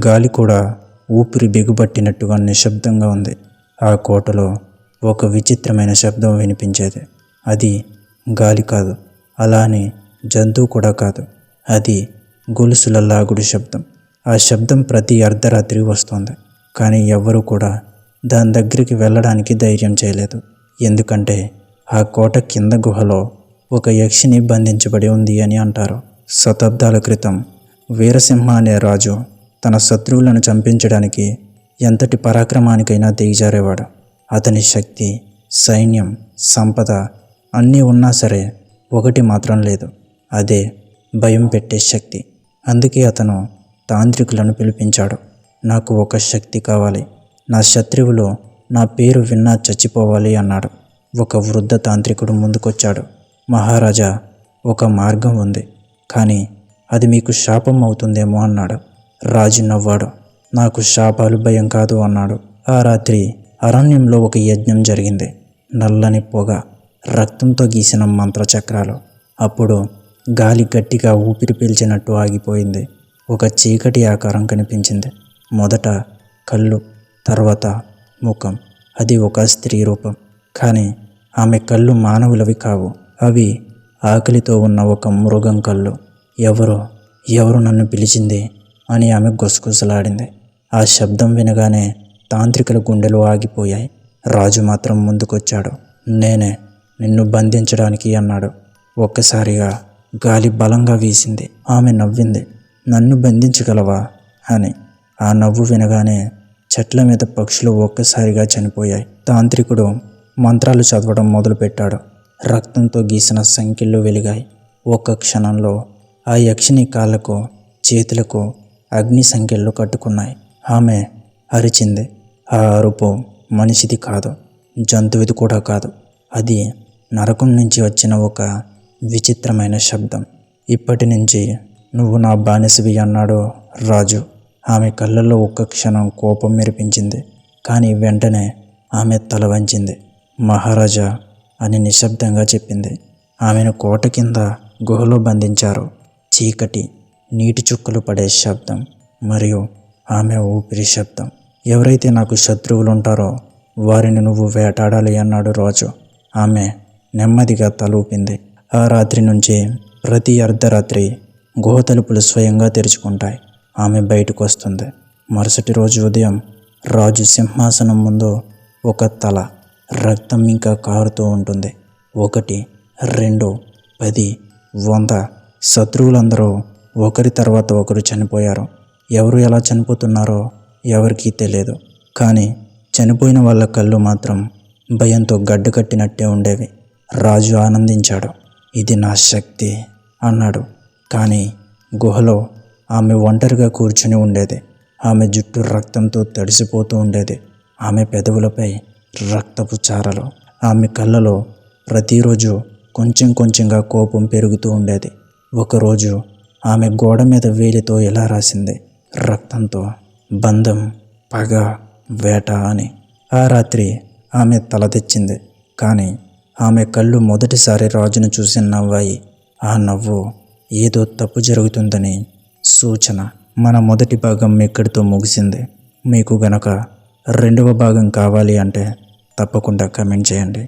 గాలి కూడా ఊపిరి బిగుబట్టినట్టుగా నిశ్శబ్దంగా ఉంది. ఆ కోటలో ఒక విచిత్రమైన శబ్దం వినిపించేది. అది గాలి కాదు, అలా అని జంతువు కూడా కాదు. అది గొలుసుల లాగుడు శబ్దం. ఆ శబ్దం ప్రతి అర్ధరాత్రి వస్తుంది. కానీ ఎవ్వరూ కూడా దాని దగ్గరికి వెళ్ళడానికి ధైర్యం చేయలేదు. ఎందుకంటే ఆ కోట కింద గుహలో ఒక యక్షిని బంధించబడి ఉంది అని అంటారు. శతాబ్దాల క్రితం వీరసింహ అనే రాజు తన శత్రువులను చంపించడానికి ఎంతటి పరాక్రమానికైనా దిగజారేవాడు. అతని శక్తి, సైన్యం, సంపద అన్నీ ఉన్నా సరే ఒకటి మాత్రం లేదు, అదే భయం పెట్టే శక్తి. అందుకే అతను తాంత్రికులను పిలిపించాడు. నాకు ఒక శక్తి కావాలి, నా శత్రువులు నా పేరు విన్నా చచ్చిపోవాలి అన్నాడు. ఒక వృద్ధ తాంత్రికుడు ముందుకొచ్చాడు. మహారాజా, ఒక మార్గం ఉంది, కానీ అది మీకు శాపం అవుతుందేమో అన్నాడు. రాజు నవ్వాడు. నాకు శాపాలు భయం కాదు అన్నాడు. ఆ రాత్రి అరణ్యంలో ఒక యజ్ఞం జరిగింది. నల్లని పొగ, రక్తంతో గీసిన మంత్రచక్రాలు. అప్పుడు గాలి గట్టిగా ఊపిరి పీల్చినట్టు ఆగిపోయింది. ఒక చీకటి ఆకారం కనిపించింది. మొదట కళ్ళు, తర్వాత ముఖం. అది ఒక స్త్రీ రూపం. కానీ ఆమె కళ్ళు మానవులవి కావు. అవి ఆకలితో ఉన్న ఒక మృగం కళ్ళు. ఎవరు నన్ను పిలిచింది అని ఆమె గుసగుసలాడింది. ఆ శబ్దం వినగానే తాంత్రికుల గుండెలు ఆగిపోయాయి. రాజు మాత్రం ముందుకొచ్చాడు. నేనే నిన్ను బంధించడానికి అన్నాడు. ఒక్కసారిగా గాలి బలంగా వీసింది. ఆమె నవ్వింది. నన్ను బంధించగలవా అని. ఆ నవ్వు వినగానే చెట్ల మీద పక్షులు ఒక్కసారిగా చనిపోయాయి. తాంత్రికుడు మంత్రాలు చదవడం మొదలుపెట్టాడు. రక్తంతో గీసిన సంఖ్యలు వెలిగాయి. ఒక్క క్షణంలో ఆ యక్షిని కాళ్ళకు, చేతులకు అగ్ని సంఖ్యలు కట్టుకున్నాయి. ఆమె అరిచింది. ఆ అరుపు మనిషిది కాదు, జంతువుది కూడా కాదు. అది నరకం నుంచి వచ్చిన ఒక విచిత్రమైన శబ్దం. ఇప్పటి నుంచి నువ్వు నా బానిసవి అన్నాడు రాజు. ఆమె కళ్ళల్లో ఒక్క క్షణం కోపం మెరిపించింది. కానీ వెంటనే ఆమె తల వంచింది. మహారాజా అని నిశ్శబ్దంగా చెప్పింది. ఆమెను కోట కింద గుహలో బంధించారు. చీకటి, నీటి చుక్కలు పడే శబ్దం మరియు ఆమె ఊపిరి శబ్దం. ఎవరైతే నాకు శత్రువులు ఉంటారో వారిని నువ్వు వేటాడాలి అన్నాడు రాజు. ఆమె నెమ్మదిగా తలూపింది. ఆ రాత్రి నుంచి ప్రతి అర్ధరాత్రి గుహ తలుపులు స్వయంగా తెరుచుకుంటాయి. ఆమె బయటకు వస్తుంది. మరుసటి రోజు ఉదయం రాజు సింహాసనం ముందు ఒక తల, రక్తం ఇంకా కారుతూ ఉంటుంది. 1, 2, 10, 100 శత్రువులందరూ ఒకరి తర్వాత ఒకరు చనిపోయారు. ఎవరు ఎలా చనిపోతున్నారో ఎవరికీ తెలియదు. కానీ చనిపోయిన వాళ్ళ కళ్ళు మాత్రం భయంతో గడ్డకట్టినట్టే ఉండేవి. రాజు ఆనందించాడు. ఇది నా శక్తి అన్నాడు. కానీ గుహలో ఆమె ఒంటరిగా కూర్చుని ఉండేది. ఆమె జుట్టు రక్తంతో తడిసిపోతూ ఉండేది. ఆమె పెదవులపై రక్తపు చారలు. ఆమె కళ్ళలో ప్రతిరోజు కొంచెం కొంచెంగా కోపం పెరుగుతూ ఉండేది. ఒకరోజు ఆమె గోడ మీద వేలితో ఇలా రాసింది, రక్తంతో బంధం, పగ, వేట అని. ఆ రాత్రి ఆమె తల తెచ్చింది. కానీ ఆమె కళ్ళు మొదటిసారి రాజును చూసి నవ్వాయి. ఆ నవ్వు ఏదో తప్పు జరుగుతుందని సూచన. మన మొదటి భాగం ఇక్కడితో ముగిసింది. మీకు గనక రెండవ భాగం కావాలి అంటే తప్పకుండా కామెంట్ చేయండి.